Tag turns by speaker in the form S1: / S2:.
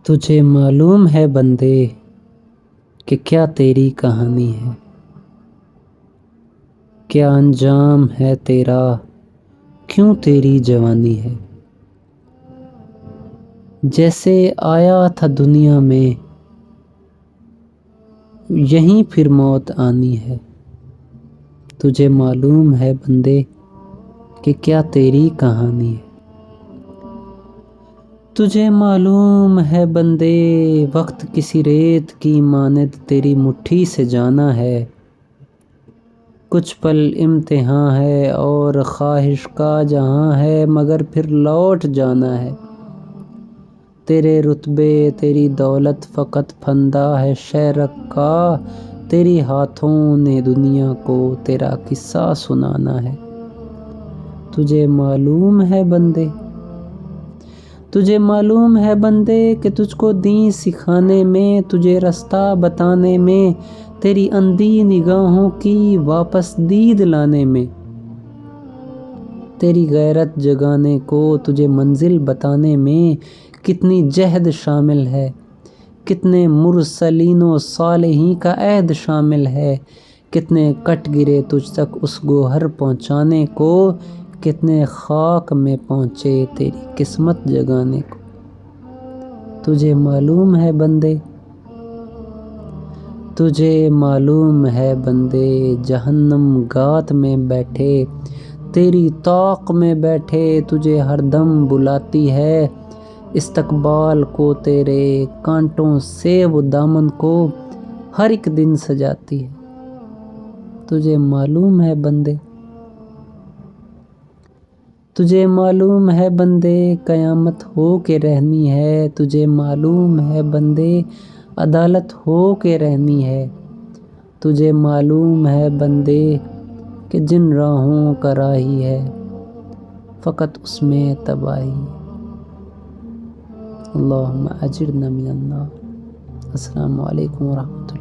S1: تجھے معلوم ہے بندے کہ کیا تیری کہانی ہے، کیا انجام ہے تیرا، کیوں تیری جوانی ہے۔ جیسے آیا تھا دنیا میں یہیں پھر موت آنی ہے۔ تجھے معلوم ہے بندے کہ کیا تیری کہانی ہے۔ تجھے معلوم ہے بندے وقت کسی ریت کی مانند تیری مٹھی سے جانا ہے۔ کچھ پل امتحاں ہے اور خواہش کا جہاں ہے، مگر پھر لوٹ جانا ہے۔ تیرے رتبے تیری دولت فقط پھندہ ہے شہرک کا، تیری ہاتھوں نے دنیا کو تیرا قصہ سنانا ہے۔ تجھے معلوم ہے بندے، تجھے معلوم ہے بندے کہ تجھ کو دین سکھانے میں، تجھے رستہ بتانے میں، تیری اندھی نگاہوں کی واپس دید لانے میں، تیری غیرت جگانے کو تجھے منزل بتانے میں کتنی جہد شامل ہے، کتنے مرسلین و صالحین کا عہد شامل ہے، کتنے کٹ گرے تجھ تک اس گوہر پہنچانے کو، کتنے خاک میں پہنچے تیری قسمت جگانے کو۔ تجھے معلوم ہے بندے، تجھے معلوم ہے بندے جہنم گات میں بیٹھے تیری طاق میں بیٹھے تجھے ہر دم بلاتی ہے، استقبال کو تیرے کانٹوں سے وہ دامن کو ہر ایک دن سجاتی ہے۔ تجھے معلوم ہے بندے، تجھے معلوم ہے بندے قیامت ہو کے رہنی ہے، تجھے معلوم ہے بندے عدالت ہو کے رہنی ہے، تجھے معلوم ہے بندے کہ جن راہوں کا راہی ہے فقط اس میں تباہی ہے۔ اللہم اجرنا من النار۔ السلام علیکم ورحمۃ اللہ۔